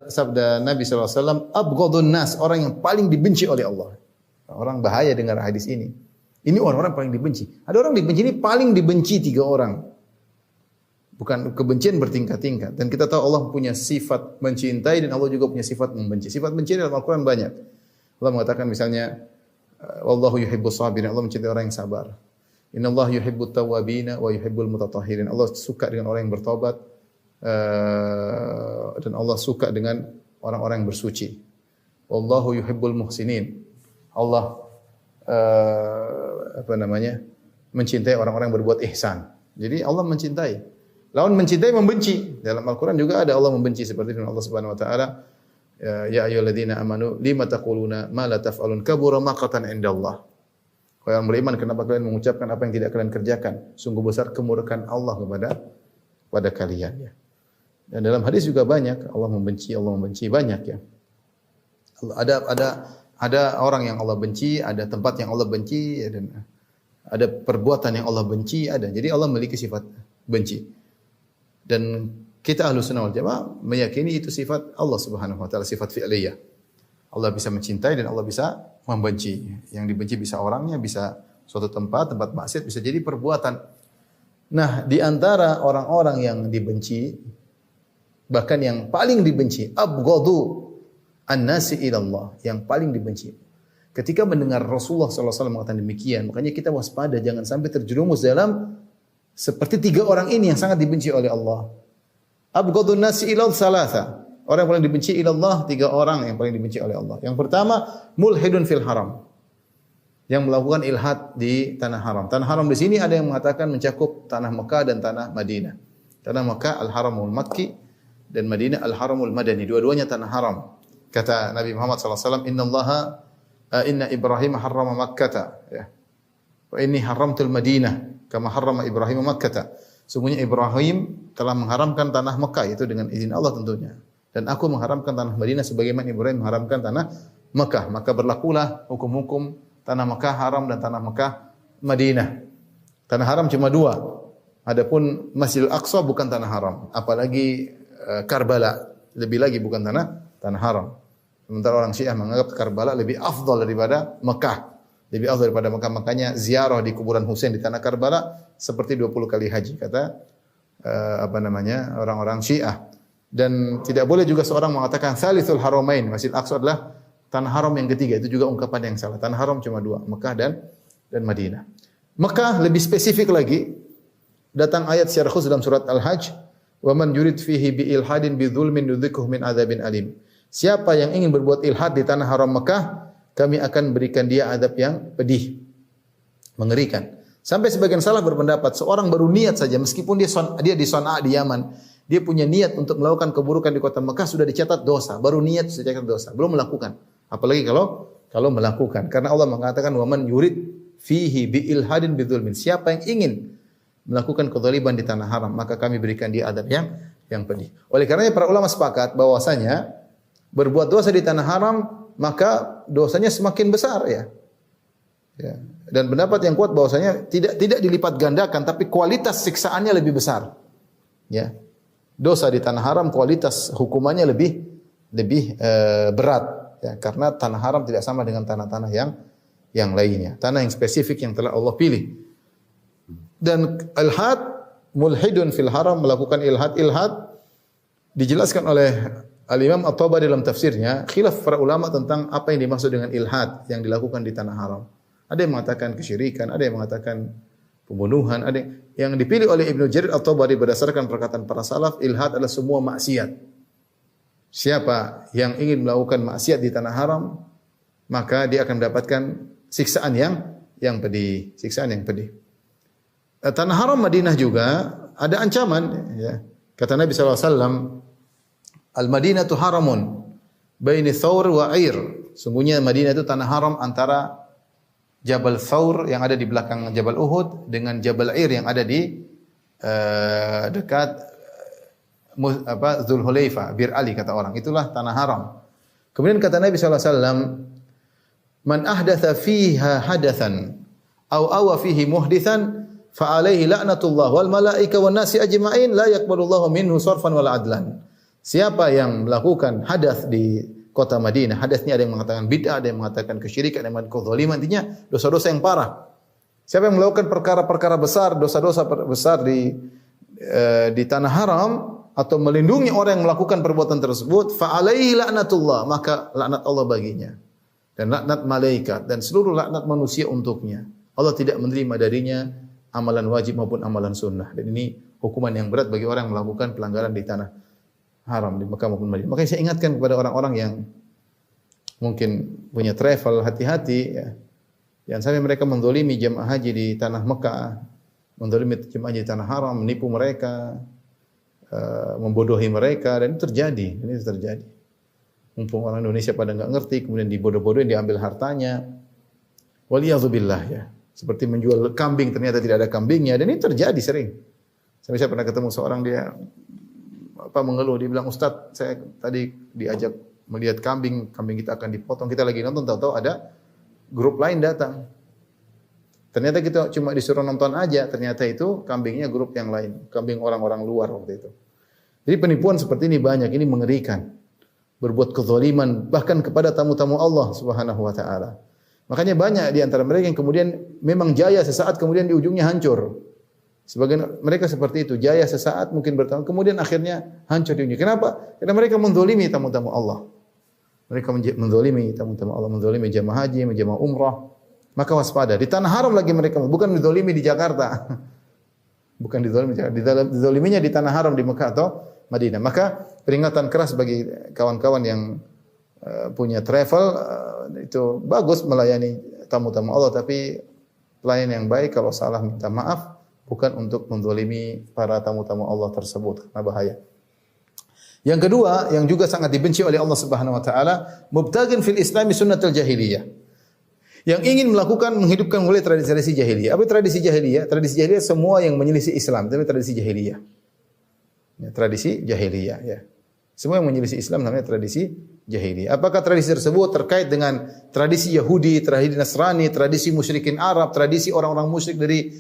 sabda Nabi SAW, abghadun nas, orang yang paling dibenci oleh Allah. Orang bahaya dengar hadis ini. Ini orang-orang paling dibenci. Ada orang dibenci, ini paling dibenci 3 orang. Bukan kebencian bertingkat-tingkat. Dan kita tahu Allah punya sifat mencintai dan Allah juga punya sifat membenci. Sifat benci dalam Al-Quran banyak. Allah mengatakan misalnya, wallahu yuhibbus sabirin, Allah mencintai orang yang sabar. Innallaha yuhibbut tawwabina wa yuhibbul mutatahhirin. Allah suka dengan orang yang bertobat dan Allah suka dengan orang-orang yang bersuci. Wallahu yuhibbul muhsinin. Allah mencintai orang-orang yang berbuat ihsan. Jadi Allah mencintai. Lawan mencintai membenci. Dalam Al-Quran juga ada Allah membenci seperti firman Allah Subhanahu wa taala, ya ayyuhalladzina amanu lima taquluna ma la taf'alun kabura maqatan indallah. Kalian beriman, kenapa kalian mengucapkan apa yang tidak kalian kerjakan? Sungguh besar kemurkaan Allah kepada kalian, ya. Dan dalam hadis juga banyak Allah membenci banyak, ya. Ada orang yang Allah benci, ada tempat yang Allah benci, ya, dan ada perbuatan yang Allah benci, ada. Jadi Allah memiliki sifat benci. Dan kita Ahlus Sunnah wal Jamaah meyakini itu sifat Allah Subhanahu wa taala, sifat fi'liyah. Allah bisa mencintai dan Allah bisa membenci. Yang dibenci bisa orangnya, bisa suatu tempat maksiat, bisa jadi perbuatan. Nah, di antara orang-orang yang dibenci, bahkan yang paling dibenci, abghadu an-nasi ilallah, yang paling dibenci. Ketika mendengar Rasulullah SAW mengatakan demikian, makanya kita waspada jangan sampai terjerumus dalam seperti 3 orang ini yang sangat dibenci oleh Allah. Abghadun nasi ilallah salasa. Orang yang paling dibenci ilallah, 3 orang yang paling dibenci oleh Allah. Yang pertama, mulhidun fil haram. Yang melakukan ilhad di tanah haram. Tanah haram di sini ada yang mengatakan mencakup tanah Mekah dan tanah Madinah. Tanah Mekah al-haramul makki dan Madinah al-haramul madani. Dua-duanya tanah haram. Kata Nabi Muhammad SAW, inna Ibrahim harrama Makkata, ya. Wa inni haramtul Madinah kama harrama Ibrahim Makkata. Sungguhnya Ibrahim telah mengharamkan tanah Mekah, itu dengan izin Allah tentunya. Dan aku mengharamkan tanah Madinah sebagaimana Ibrahim mengharamkan tanah Mekah. Maka berlakulah hukum-hukum tanah Mekah haram dan tanah Mekah Madinah. Tanah haram cuma 2. Adapun Masjidil Aqsa bukan tanah haram. Apalagi Karbala, lebih lagi bukan tanah haram. Sementara orang Syiah menganggap Karbala lebih afdal daripada Mekah. Lebih afdal daripada Mekah. Makanya ziarah di kuburan Husain di tanah Karbala seperti 20 kali haji, kata orang-orang Syiah. Dan tidak boleh juga seorang mengatakan Thalithul Haramain, Masjid Aqsa adalah tanah haram yang ketiga. Itu juga ungkapan yang salah. Tanah haram cuma 2, Mekah dan Madinah. Mekah lebih spesifik lagi. Datang ayat secara khusus dalam surat Al-Hajj, "Wa man yurid fihi bi ilhadin bi dzulmin nudzikhu min adzabin alim." Siapa yang ingin berbuat ilhad di tanah haram Mekah, kami akan berikan dia azab yang pedih, mengerikan. Sampai sebagian salah berpendapat, seorang baru niat saja, meskipun dia di Sana'a di Yaman, dia punya niat untuk melakukan keburukan di kota Mekah, sudah dicatat dosa. Baru niat sudah dicatat dosa, belum melakukan. Apalagi kalau melakukan. Karena Allah mengatakan, "Wa man yurid fihi bi ilhadin bi dzulmin." Siapa yang ingin melakukan kezaliman di tanah haram, maka kami berikan dia azab yang pedih. Oleh karenanya para ulama sepakat bahwasanya berbuat dosa di tanah haram, maka dosanya semakin besar, ya. Dan pendapat yang kuat bahwasanya tidak dilipat gandakan, tapi kualitas siksaannya lebih besar. Ya. Dosa di tanah haram kualitas hukumannya lebih berat, ya, karena tanah haram tidak sama dengan tanah-tanah yang lainnya. Tanah yang spesifik yang telah Allah pilih. Dan ilhad, mulhidun fil haram, melakukan ilhad dijelaskan oleh Al-Imam At-Tabari dalam tafsirnya, khilaf para ulama tentang apa yang dimaksud dengan ilhad yang dilakukan di tanah haram. Ada yang mengatakan kesyirikan, ada yang mengatakan pembunuhan, ada yang dipilih oleh Ibnu Jarir At-Tabari berdasarkan perkataan para salaf, ilhad adalah semua maksiat. Siapa yang ingin melakukan maksiat di tanah haram, maka dia akan mendapatkan siksaan yang pedih, Tanah haram Madinah juga ada ancaman, ya. Kata Nabi SAW, Al-Madinatu haramun baini Thawr wa Air. Sungguhnya Madinah itu tanah haram antara Jabal Thawr yang ada di belakang Jabal Uhud dengan Jabal Air yang ada di dekat Zulhulaifah, Bir Ali kata orang. Itulah tanah haram. Kemudian kata Nabi SAW, "Man ahdatha fiha hadathan aw awa fihi muhdithan fa alaihi la'natullah wal malaika wan nasi ajma'in la yaqbalullahu minhu sarfan wal adlan." Siapa yang melakukan hadas di kota Madinah, hadas ini ada yang mengatakan bid'ah, ada yang mengatakan kesyirikan, ada yang mengatakan kezaliman, intinya dosa-dosa yang parah. Siapa yang melakukan perkara-perkara besar, dosa-dosa besar di tanah haram atau melindungi orang yang melakukan perbuatan tersebut, fa alaihi laknatullah, maka laknat Allah baginya. Dan laknat malaikat dan seluruh laknat manusia untuknya. Allah tidak menerima darinya amalan wajib maupun amalan sunnah. Dan ini hukuman yang berat bagi orang yang melakukan pelanggaran di tanah haram di Mekah maupun Madinah. Makanya saya ingatkan kepada orang-orang yang mungkin punya travel, hati-hati ya. Jangan sampai mereka menzalimi jemaah haji di tanah Mekah, menzalimi jemaah haji di tanah haram, menipu mereka, membodohi mereka, dan itu terjadi. Ini terjadi. Mumpung orang Indonesia pada enggak ngerti, kemudian dibodoh-bodohin, diambil hartanya. Waliyadzubillah ya. Seperti menjual kambing ternyata tidak ada kambingnya, dan ini terjadi sering. Saya pernah ketemu seorang, dia mengeluh, dia bilang, "Ustaz, saya tadi diajak melihat kambing kita akan dipotong, kita lagi nonton, tahu-tahu ada grup lain datang. Ternyata kita cuma disuruh nonton aja, ternyata itu kambingnya grup yang lain, kambing orang-orang luar waktu itu." Jadi penipuan seperti ini banyak, ini mengerikan. Berbuat kezaliman bahkan kepada tamu-tamu Allah Subhanahu wa taala. Makanya banyak di antara mereka yang kemudian memang jaya sesaat, kemudian di ujungnya hancur. Sebagian mereka seperti itu, jaya sesaat mungkin bertahun, kemudian akhirnya hancur di ujungnya. Kenapa? Karena mereka menzalimi tamu-tamu Allah. Mereka menzalimi tamu-tamu Allah, menzalimi jemaah haji, jemaah umrah. Maka waspada. Di tanah haram lagi mereka, bukan menzalimi di Jakarta. Bukan dizalimi di Jakarta, dizaliminya di tanah haram di Mekah atau Madinah. Maka peringatan keras bagi kawan-kawan yang punya travel, itu bagus melayani tamu-tamu Allah, tapi pelayan yang baik kalau salah minta maaf, bukan untuk menzalimi para tamu-tamu Allah tersebut, karena bahaya. Yang kedua, yang juga sangat dibenci oleh Allah Subhanahu wa taala, mubtagin fil Islami sunnatul jahiliyah. Yang ingin melakukan menghidupkan kembali tradisi jahiliyah. Apa tradisi jahiliyah? Tradisi jahiliyah semua yang menyelisih Islam, tapi tradisi jahiliyah. Ya, tradisi jahiliyah ya. Semua yang menyelisih Islam namanya tradisi jahiliyah. Apakah tradisi tersebut terkait dengan tradisi Yahudi, tradisi Nasrani, tradisi musyrikin Arab, tradisi orang-orang musyrik dari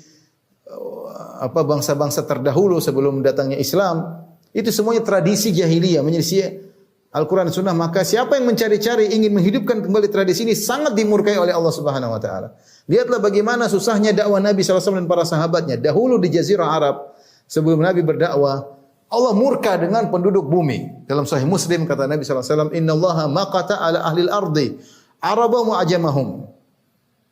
bangsa-bangsa terdahulu sebelum datangnya Islam? Itu semuanya tradisi jahiliyah, menyelisih Al-Quran dan Sunnah. Maka siapa yang mencari-cari ingin menghidupkan kembali tradisi ini sangat dimurkai oleh Allah Subhanahu wa taala. Lihatlah bagaimana susahnya dakwah Nabi sallallahu alaihi wasallam dan para sahabatnya dahulu di Jazirah Arab sebelum Nabi berdakwah. Allah murka dengan penduduk bumi. Dalam Sahih Muslim kata Nabi sallallahu alaihi wasallam, "Innallaha maqata ala ahli al-ardi Araba wa ajamahum."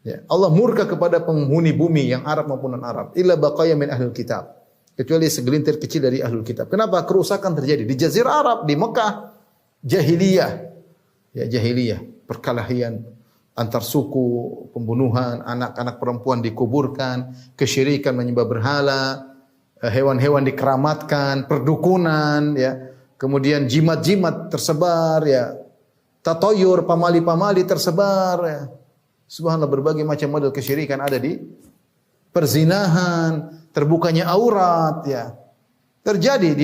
Ya, Allah murka kepada penghuni bumi yang Arab maupun non-Arab, illa baqaya min ahlul kitab. Kecuali segelintir kecil dari ahlul kitab. Kenapa? Kerusakan terjadi di Jazirah Arab, di Mekah. Jahiliyah. Ya, jahiliyah, perkelahian antar suku, pembunuhan, anak-anak perempuan dikuburkan, kesyirikan menyembah berhala, hewan-hewan dikeramatkan, perdukunan, ya. Kemudian jimat-jimat tersebar, ya. Tatoyur, pamali-pamali tersebar, ya. Subhanallah, berbagai macam model kesyirikan ada di perzinahan, terbukanya aurat, ya. Terjadi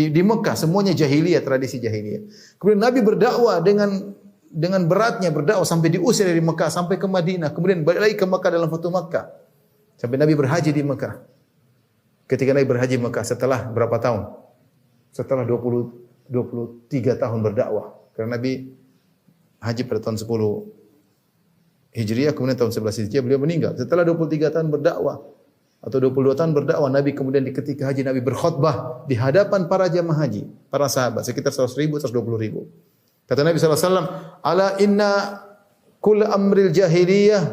di Mekah, semuanya jahiliyah, tradisi jahiliyah. Kemudian Nabi berdakwah dengan beratnya berdakwah sampai diusir dari Mekah sampai ke Madinah, kemudian balik lagi ke Mekah dalam Fatu Mekah. Sampai Nabi berhaji di Mekah. Ketika Nabi berhaji Mekah setelah berapa tahun? Setelah 23 tahun berdakwah. Karena Nabi haji pada tahun 10 Hijriah, kemudian tahun 11 Hijriah beliau meninggal. Setelah 23 tahun berdakwah atau 22 tahun berdakwah, Nabi kemudian ketika haji Nabi berkhutbah di hadapan para jamaah haji, para sahabat sekitar 100.000, 120.000. Kata Nabi sallallahu alaihi wasallam, "Ala inna kull amril jahiliyah,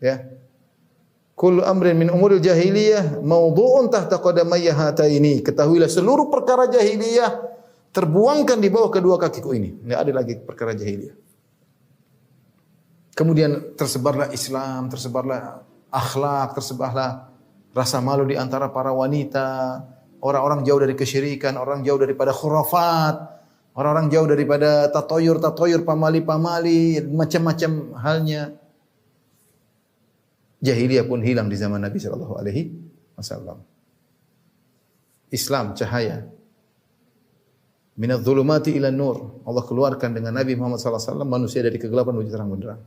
ya. Kull amrin min umuril jahiliyah mawdu'un tahta qadamayya hataini." Ketahuilah seluruh perkara jahiliyah terbuangkan di bawah kedua kakiku ini. Enggak ada lagi perkara jahiliyah. Kemudian tersebarlah Islam, tersebarlah akhlak, tersebarlah rasa malu di antara para wanita, orang-orang jauh dari kesyirikan, orang jauh daripada khurafat, orang-orang jauh daripada tatoyur, pamali-pamali, macam-macam halnya. Jahiliyah pun hilang di zaman Nabi sallallahu alaihi wasallam. Islam cahaya. Minadz dzulumati ila nur. Allah keluarkan dengan Nabi Muhammad sallallahu alaihi wasallam manusia dari kegelapan menuju terang benderang.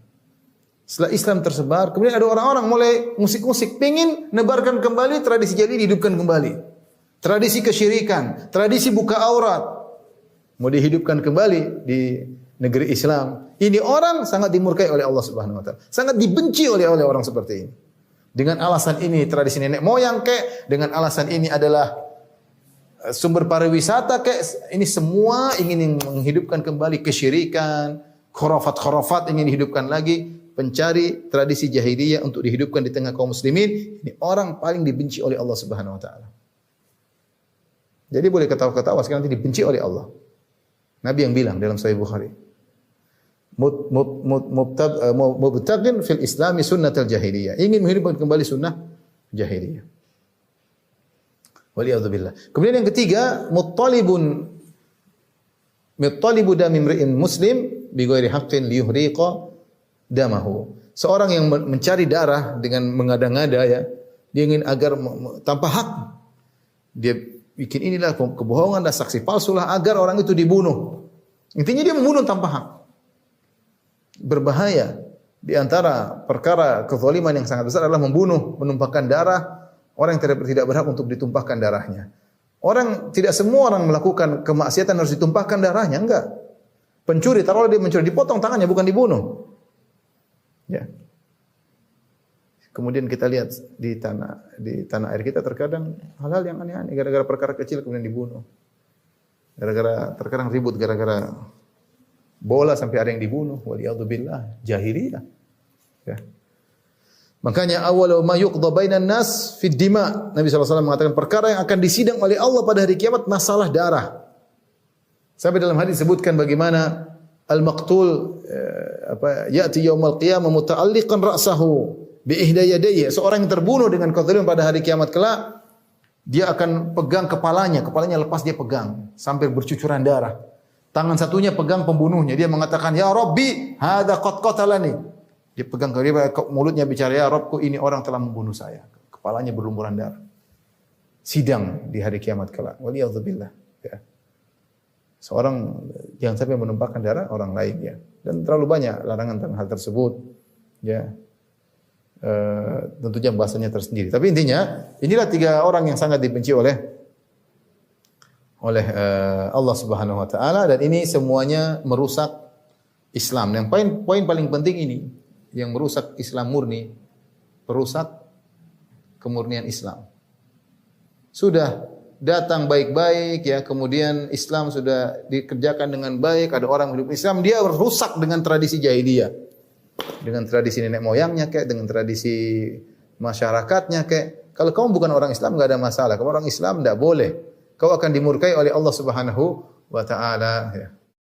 Setelah Islam tersebar, kemudian ada orang-orang mulai musik-musik, pengin nebarkan kembali tradisi jahiliyah, dihidupkan kembali. Tradisi kesyirikan, tradisi buka aurat. mau dihidupkan kembali di negeri Islam. Ini orang sangat dimurkai oleh Allah Subhanahu wa taala. Sangat dibenci oleh orang seperti ini. Dengan alasan ini tradisi nenek moyang kek, dengan alasan ini adalah sumber pariwisata kek, ini semua ingin menghidupkan kembali kesyirikan, khurafat-khurafat ingin dihidupkan lagi, pencari tradisi jahiliyah untuk dihidupkan di tengah kaum muslimin. Ini orang paling dibenci oleh Allah Subhanahu wa taala. Jadi boleh ketawa-ketawa sekarang nanti dibenci oleh Allah. Nabi yang bilang dalam Sahih Bukhari, mubtaghin fil islami sunnatul jahiliyah. Ingin menghidupkan kembali sunnah jahiliyah. Waliyadzubillah. Kemudian yang ketiga, muttalibu dami imri'in muslim bi ghairi haqqin liyuhriqa damahu. Seorang yang mencari darah dengan mengada-ngada ya, dia ingin agar tanpa hak. Dia bikin inilah kebohongan dan saksi palsu lah agar orang itu dibunuh. Intinya dia membunuh tanpa hak. Berbahaya. Di antara perkara kezaliman yang sangat besar adalah membunuh, menumpahkan darah orang yang tidak berhak untuk ditumpahkan darahnya. Tidak semua orang melakukan kemaksiatan harus ditumpahkan darahnya, enggak. Pencuri, taruhlah dia mencuri, dipotong tangannya bukan dibunuh. Ya. Kemudian kita lihat di tanah air kita terkadang hal-hal yang aneh-aneh gara-gara perkara kecil kemudian dibunuh. Terkadang ribut gara-gara bola sampai ada yang dibunuh. Waliyadzubillah, jahiliyah. Ya. Makanya awwalu ma yuqda bainan nas fid dima. Nabi SAW mengatakan perkara yang akan disidang oleh Allah pada hari kiamat masalah darah. Sampai dalam hadis disebutkan bagaimana al-maqtul ya'ti yaumal qiyamah muta'alliqan ra'sahu bi ihda yadayhi. Seorang yang terbunuh dengan kezaliman pada hari kiamat kelak, dia akan pegang kepalanya lepas dia pegang sampai bercucuran darah. Tangan satunya pegang pembunuhnya. Dia mengatakan, "Ya Rabbi, hadza qad qatalani." Dia pegang mulutnya bicara, "Ya Rabbku, ini orang telah membunuh saya." Kepalanya berlumuran darah. Sidang di hari kiamat kelak. Waliyadzubillah. Ya. Seorang jangan sampai menumpahkan darah orang lain ya. Dan terlalu banyak larangan tentang hal tersebut. Ya. Tentunya bahasanya tersendiri. Tapi intinya, inilah 3 orang yang sangat dibenci oleh Allah Subhanahu wa taala dan ini semuanya merusak Islam. Yang poin paling penting ini yang merusak Islam murni, merusak kemurnian Islam. Sudah datang baik-baik ya, kemudian Islam sudah dikerjakan dengan baik, ada orang hidup Islam, dia rusak dengan tradisi jahiliyah. Dengan tradisi nenek moyangnya kayak, dengan tradisi masyarakatnya kayak. Kalau kamu bukan orang Islam enggak ada masalah. Kalau orang Islam enggak boleh. Kau akan dimurkai oleh Allah Subhanahu wa taala ya.